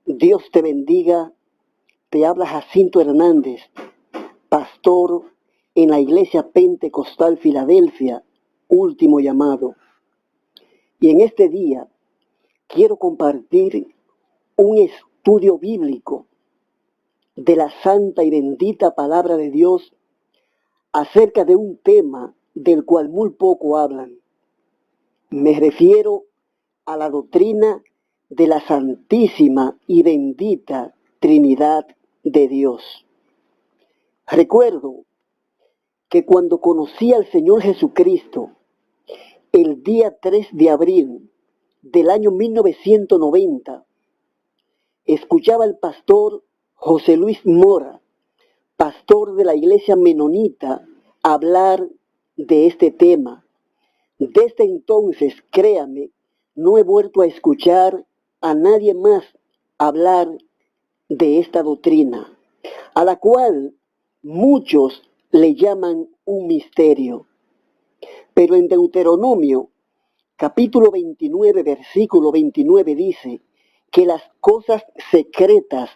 Dios te bendiga. Te habla Jacinto Hernández, pastor en la Iglesia Pentecostal Filadelfia, Último Llamado. Y en este día quiero compartir un estudio bíblico de la santa y bendita palabra de Dios acerca de un tema del cual muy poco hablan. Me refiero a la doctrina de la santísima y bendita Trinidad de Dios. Recuerdo que cuando conocí al Señor Jesucristo, el día 3 de abril del año 1990, escuchaba al pastor José Luis Mora, pastor de la iglesia menonita, hablar de este tema. Desde entonces, créame, no he vuelto a escuchar a nadie más hablar de esta doctrina, a la cual muchos le llaman un misterio. Pero en Deuteronomio, capítulo 29, versículo 29 dice que las cosas secretas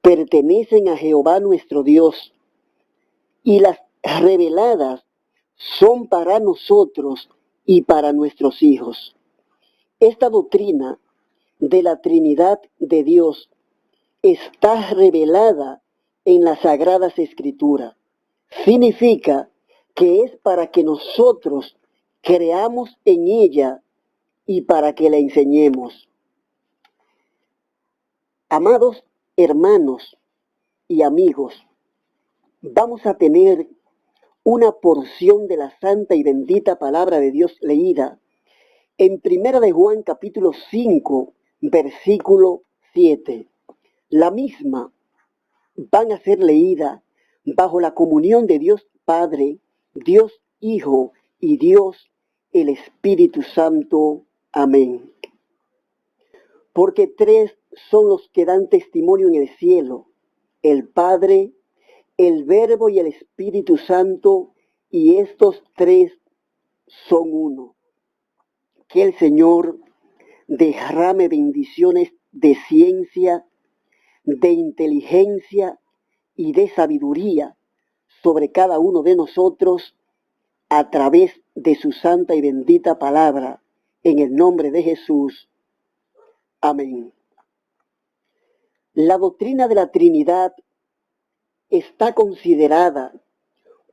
pertenecen a Jehová nuestro Dios y las reveladas son para nosotros y para nuestros hijos. Esta doctrina de la Trinidad de Dios está revelada en las Sagradas Escrituras. Significa que es para que nosotros creamos en ella y para que la enseñemos. Amados hermanos y amigos, vamos a tener una porción de la santa y bendita palabra de Dios leída en 1 de Juan capítulo 5, versículo 7. La misma van a ser leída bajo la comunión de Dios Padre, Dios Hijo y Dios el Espíritu Santo. Amén. Porque tres son los que dan testimonio en el cielo: el Padre, el Verbo y el Espíritu Santo, y estos tres son uno. Que el Señor derrame bendiciones de ciencia, de inteligencia y de sabiduría sobre cada uno de nosotros a través de su santa y bendita palabra, en el nombre de Jesús. Amén. La doctrina de la Trinidad está considerada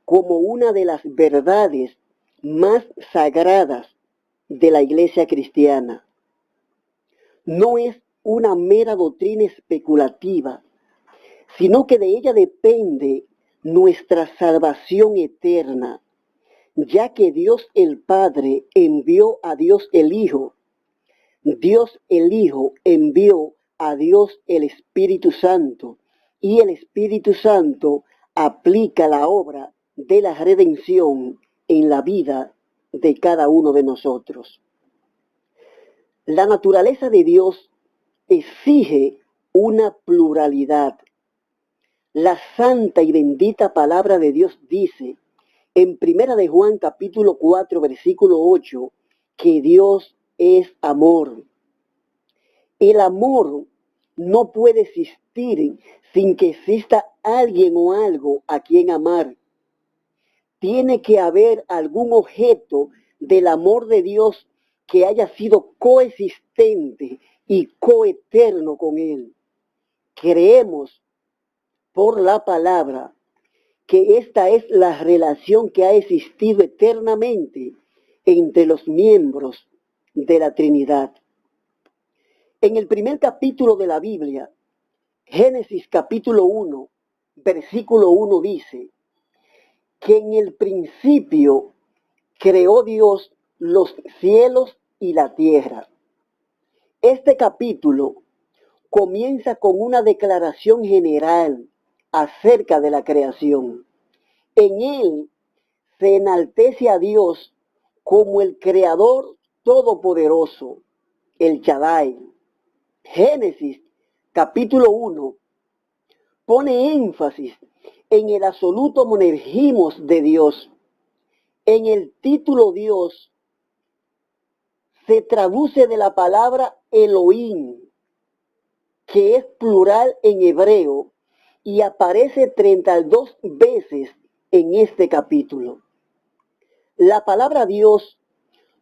como una de las verdades más sagradas de la Iglesia cristiana. No es una mera doctrina especulativa, sino que de ella depende nuestra salvación eterna, ya que Dios el Padre envió a Dios el Hijo, Dios el Hijo envió a Dios el Espíritu Santo, y el Espíritu Santo aplica la obra de la redención en la vida de cada uno de nosotros. La naturaleza de Dios exige una pluralidad. La santa y bendita palabra de Dios dice en 1 de Juan capítulo 4 versículo 8 que Dios es amor. El amor no puede existir sin que exista alguien o algo a quien amar. Tiene que haber algún objeto del amor de Dios que haya sido coexistente y coeterno con Él. Creemos por la palabra que esta es la relación que ha existido eternamente entre los miembros de la Trinidad. En el primer capítulo de la Biblia, Génesis capítulo 1, versículo 1 dice que en el principio creó Dios los cielos y la tierra. Este capítulo comienza con una declaración general acerca de la creación. En él se enaltece a Dios como el Creador Todopoderoso, el Shaddai. Génesis capítulo 1 pone énfasis en el absoluto monergimos de Dios. En el título Dios se traduce de la palabra Elohim, que es plural en hebreo y aparece 32 veces en este capítulo. La palabra Dios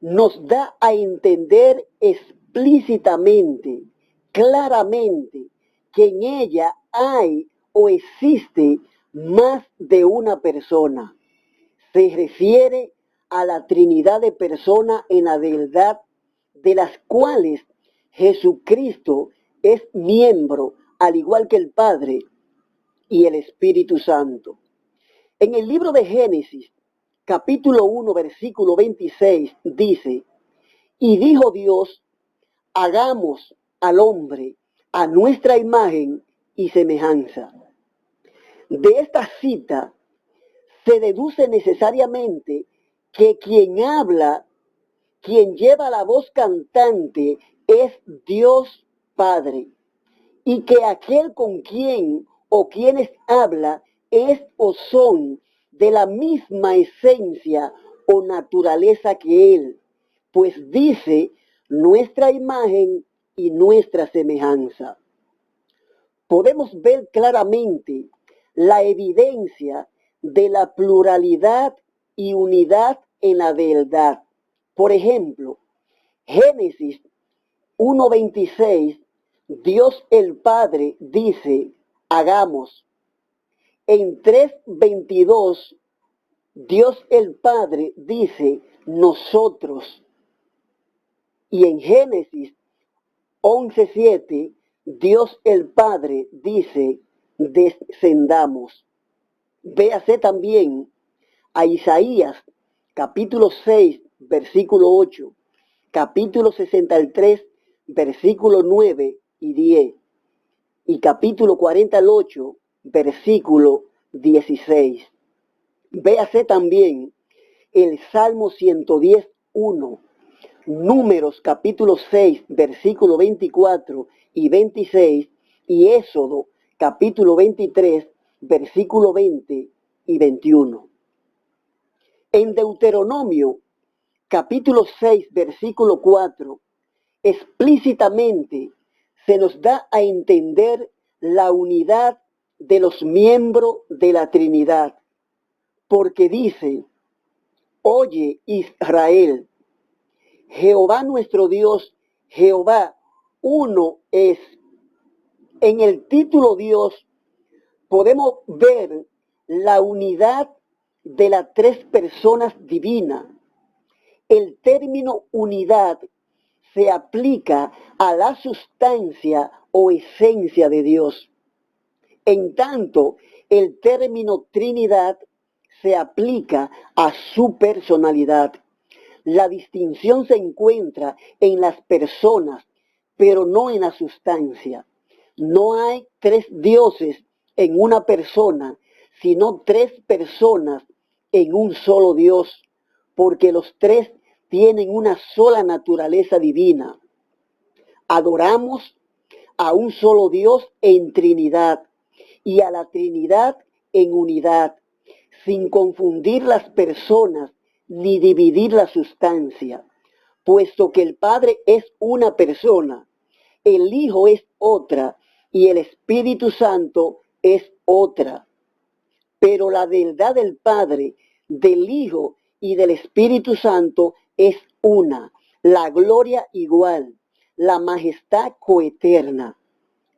nos da a entender explícitamente, claramente, que en ella hay o existe más de una persona. Se refiere a la Trinidad de personas en la deidad, de las cuales Jesucristo es miembro, al igual que el Padre y el Espíritu Santo. En el libro de Génesis, capítulo 1, versículo 26, dice: y dijo Dios, hagamos al hombre a nuestra imagen y semejanza. De esta cita se deduce necesariamente que quien habla, quien lleva la voz cantante, es Dios Padre, y que aquel con quien o quienes habla es o son de la misma esencia o naturaleza que Él, pues dice nuestra imagen y nuestra semejanza. Podemos ver claramente la evidencia de la pluralidad y unidad en la deidad. Por ejemplo, Génesis 1:26, Dios el Padre dice, hagamos. En 3:22, Dios el Padre dice, nosotros. Y en Génesis 11:7, Dios el Padre dice, descendamos. Véase también a Isaías, capítulo 6, versículo 8, capítulo 63, versículo 9 y 10, y capítulo 48, versículo 16. Véase también el Salmo 110:1, Números capítulo 6, versículo 24 y 26, y Éxodo capítulo 23, versículo 20 y 21. En Deuteronomio capítulo 6, versículo 4, explícitamente se nos da a entender la unidad de los miembros de la Trinidad, porque dice, oye Israel, Jehová nuestro Dios, Jehová uno es. En el título Dios podemos ver la unidad de las tres personas divinas. El término unidad se aplica a la sustancia o esencia de Dios. En tanto, el término Trinidad se aplica a su personalidad. La distinción se encuentra en las personas, pero no en la sustancia. No hay tres dioses en una persona, sino tres personas en un solo Dios, porque los tres tienen una sola naturaleza divina. Adoramos a un solo Dios en Trinidad y a la Trinidad en unidad, sin confundir las personas ni dividir la sustancia, puesto que el Padre es una persona, el Hijo es otra y el Espíritu Santo es otra. Pero la deidad del Padre, del Hijo y del Espíritu Santo es una, la gloria igual, la majestad coeterna.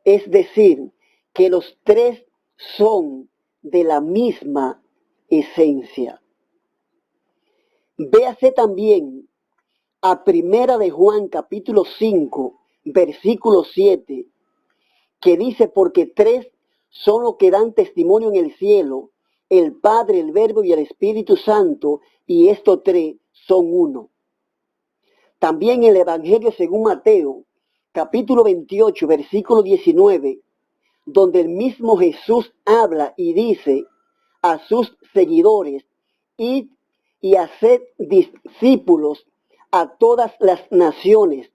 Es decir, que los tres son de la misma esencia. Véase también a Primera de Juan capítulo 5, versículo 7, que dice, porque tres son los que dan testimonio en el cielo, el Padre, el Verbo y el Espíritu Santo, y estos tres son uno. También el Evangelio según Mateo, capítulo 28, versículo 19, donde el mismo Jesús habla y dice a sus seguidores, id y haced discípulos a todas las naciones,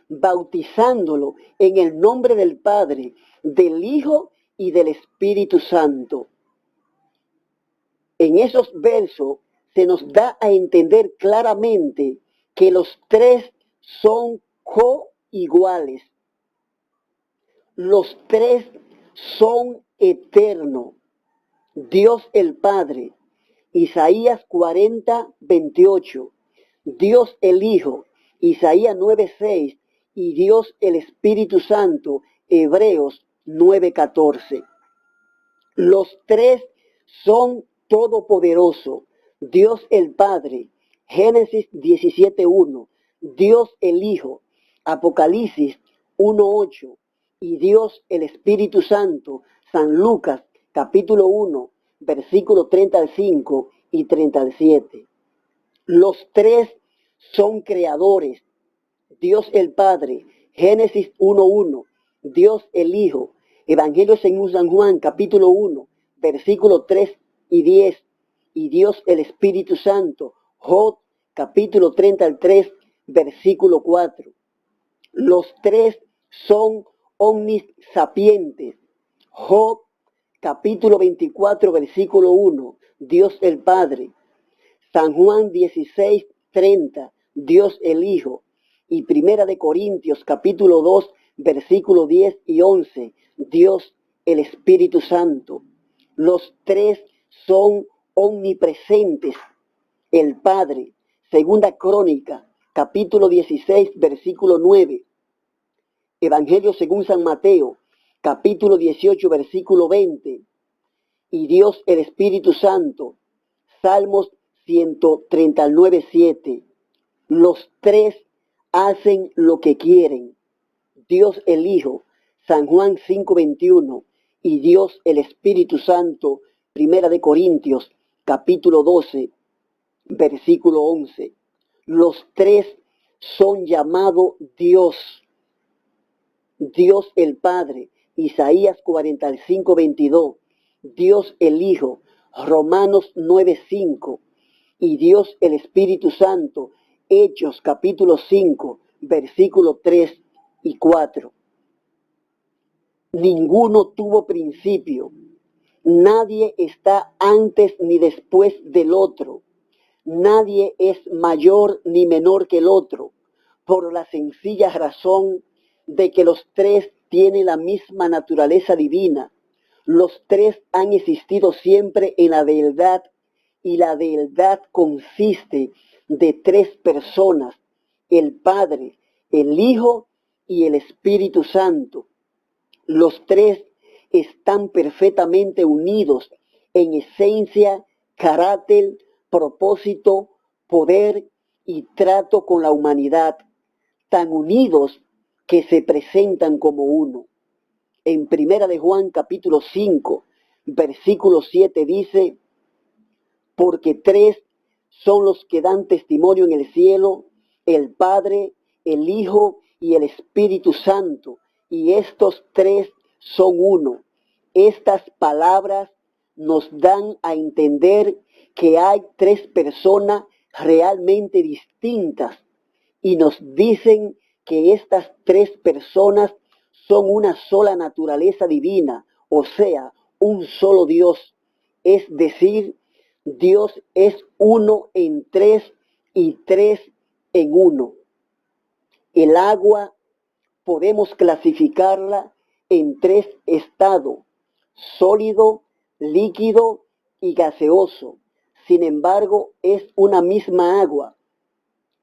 bautizándolo en el nombre del Padre, del Hijo y del Espíritu Santo. En esos versos se nos da a entender claramente que los tres son coiguales. Los tres son eternos. Dios el Padre, Isaías 40:28. Dios el Hijo, Isaías 9:6. Y Dios el Espíritu Santo, Hebreos 9:14. Los tres son todopoderosos. Dios el Padre, Génesis 17:1. Dios el Hijo, Apocalipsis 1:8. Y Dios el Espíritu Santo, San Lucas capítulo 1, versículos 35 y 37. Los tres son creadores. Dios el Padre, Génesis 1:1. Dios el Hijo, Evangelio según San Juan, capítulo 1, versículos 3 y 10. Y Dios el Espíritu Santo, Job, capítulo 33, versículo 4. Los tres son omnisapientes. Job, capítulo 24, versículo 1. Dios el Padre. San Juan 16:30. Dios el Hijo. Y Primera de Corintios, capítulo 2, versículos 10 y 11. Dios el Espíritu Santo. Los tres son omnipresentes. El Padre. Segunda Crónica, capítulo 16, versículo 9. Evangelio según San Mateo, capítulo 18, versículo 20. Y Dios el Espíritu Santo. Salmos 139:7. Los tres hacen lo que quieren. Dios el Hijo, San Juan 5:21. Y Dios el Espíritu Santo, Primera de Corintios, capítulo 12, versículo 11. Los tres son llamados Dios. Dios el Padre, Isaías 45:22. Dios el Hijo, Romanos 9:5. Y Dios el Espíritu Santo, Hechos capítulo 5, versículos 3 y 4. Ninguno tuvo principio. Nadie está antes ni después del otro. Nadie es mayor ni menor que el otro, por la sencilla razón de que los tres tienen la misma naturaleza divina. Los tres han existido siempre en la deidad, y la deidad consiste de tres personas: el Padre, el Hijo y el Espíritu Santo. Los tres están perfectamente unidos en esencia, carácter, propósito, poder y trato con la humanidad, tan unidos que se presentan como uno. En Primera de Juan capítulo 5, versículo 7 dice: porque tres son los que dan testimonio en el cielo, el Padre, el Hijo y el Espíritu Santo, y estos tres son uno. Estas palabras nos dan a entender que hay tres personas realmente distintas, y nos dicen que estas tres personas son una sola naturaleza divina, o sea, un solo Dios. Es decir, Dios es uno en tres y tres en uno. El agua podemos clasificarla en tres estados: sólido, líquido y gaseoso. Sin embargo, es una misma agua.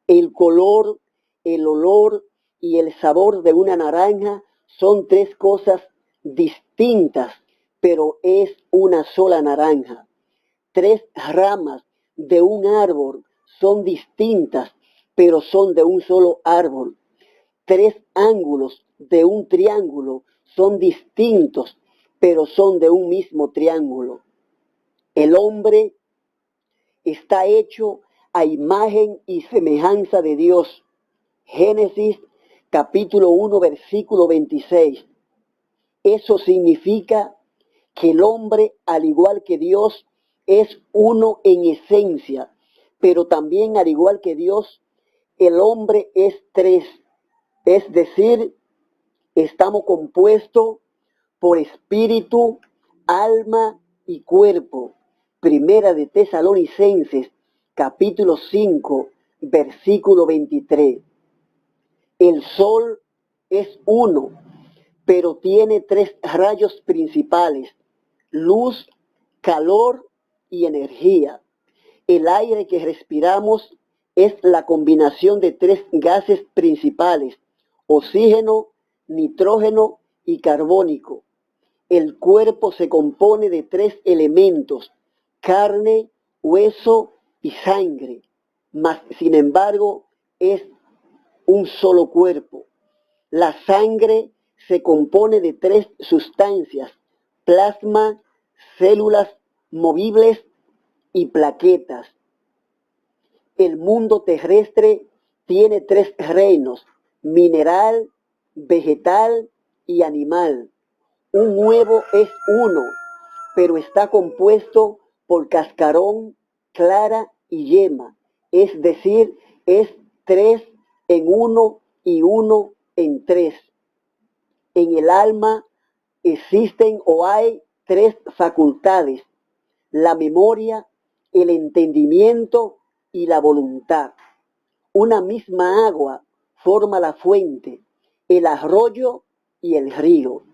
El color, el olor y el sabor de una naranja son tres cosas distintas, pero es una sola naranja. Tres ramas de un árbol son distintas, pero son de un solo árbol. Tres ángulos de un triángulo son distintos, pero son de un mismo triángulo. El hombre está hecho a imagen y semejanza de Dios. Génesis capítulo 1, versículo 26. Eso significa que el hombre, al igual que Dios, es uno en esencia, pero también, al igual que Dios, el hombre es tres. Es decir, estamos compuestos por espíritu, alma y cuerpo. Primera de Tesalonicenses, capítulo 5, versículo 23. El sol es uno, pero tiene tres rayos principales: luz, calor y energía. El aire que respiramos es la combinación de tres gases principales: oxígeno, nitrógeno y carbónico. El cuerpo se compone de tres elementos: carne, hueso y sangre, mas sin embargo es un solo cuerpo. La sangre se compone de tres sustancias: plasma, células movibles y plaquetas. El mundo terrestre tiene tres reinos: mineral, vegetal y animal. Un huevo es uno, pero está compuesto por cascarón, clara y yema, es decir, es tres en uno y uno en tres. En el alma existen o hay tres facultades: la memoria, el entendimiento y la voluntad. Una misma agua forma la fuente, el arroyo y el río.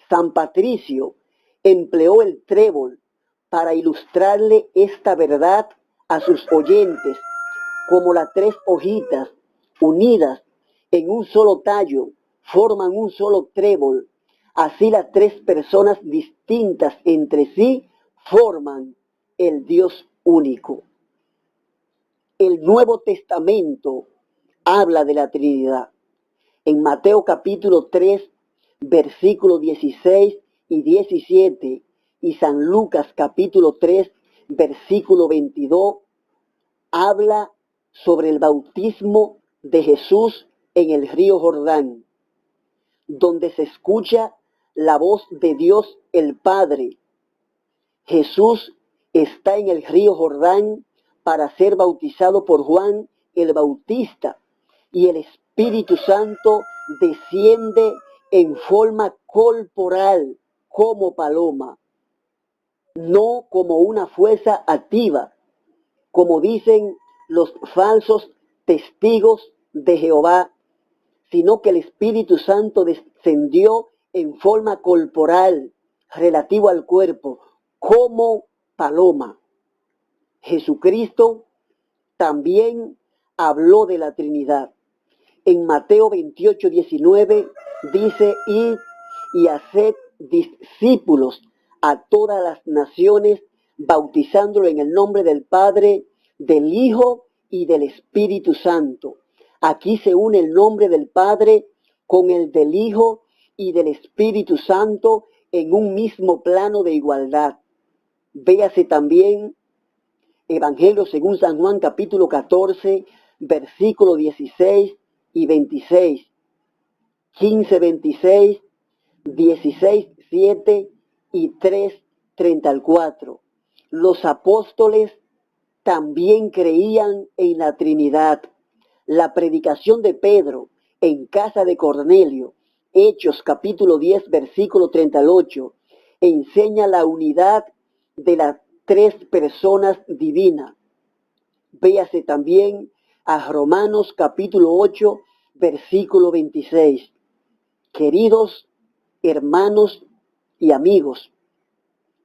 San Patricio empleó el trébol para ilustrarle esta verdad a sus oyentes, como las tres hojitas unidas en un solo tallo forman un solo trébol. Así las tres personas distintas entre sí forman el Dios único. El Nuevo Testamento habla de la Trinidad. En Mateo capítulo 3, versículos 16 y 17, y San Lucas capítulo 3, versículo 22, habla sobre el bautismo de Jesús en el río Jordán, donde se escucha la voz de Dios el Padre. Jesús está en el río Jordán para ser bautizado por Juan el Bautista, y el Espíritu Santo desciende en forma corporal como paloma, no como una fuerza activa, como dicen los falsos testigos de Jehová, sino que el Espíritu Santo descendió en forma corporal, relativo al cuerpo, como paloma. Jesucristo también habló de la Trinidad. En Mateo 28, 19 dice: id y haced discípulos a todas las naciones, bautizándolo en el nombre del Padre, del Hijo y del Espíritu Santo. Aquí se une el nombre del Padre con el del Hijo y del Espíritu Santo en un mismo plano de igualdad. Véase también Evangelio según San Juan capítulo 14, versículo 16 y 26, 15, 26, 16, 7 y 3, 34. Los apóstoles también creían en la Trinidad. La predicación de Pedro en casa de Cornelio, Hechos capítulo 10, versículo 38, enseña la unidad de las tres personas divinas. Véase también a Romanos capítulo 8, versículo 26. Queridos hermanos y amigos,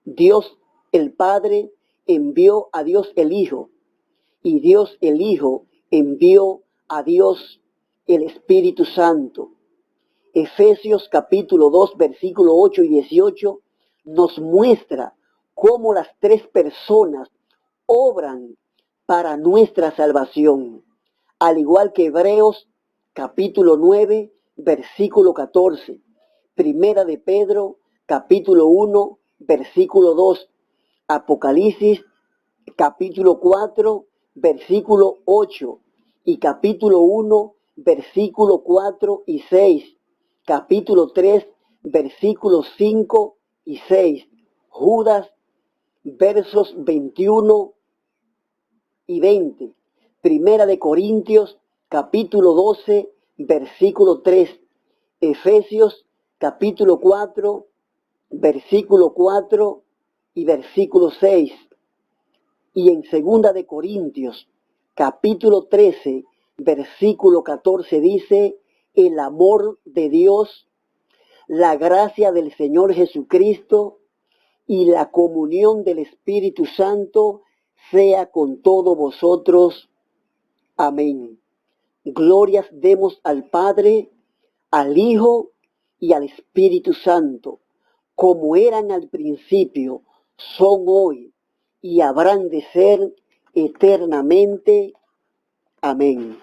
Dios el Padre envió a Dios el Hijo, y Dios el Hijo envió a Dios el Espíritu Santo. Efesios capítulo 2, versículo 8 y 18 nos muestra cómo las tres personas obran para nuestra salvación, al igual que Hebreos capítulo 9, versículo 14, Primera de Pedro capítulo 1, versículo 2, Apocalipsis capítulo 4, versículo 8 y capítulo 1, versículo 4 y 6, capítulo 3, versículos 5 y 6, Judas, versos 21 y 20, Primera de Corintios, capítulo 12, versículo 3, Efesios, capítulo 4, versículo 4 y versículo 6, y en Segunda de Corintios, capítulo 13, versículo 14 dice: el amor de Dios la gracia del Señor Jesucristo y la comunión del Espíritu Santo sea con todos vosotros. Amén. Glorias demos al Padre, al Hijo y al Espíritu Santo, como eran al principio, son hoy y habrán de ser eternamente. Amén.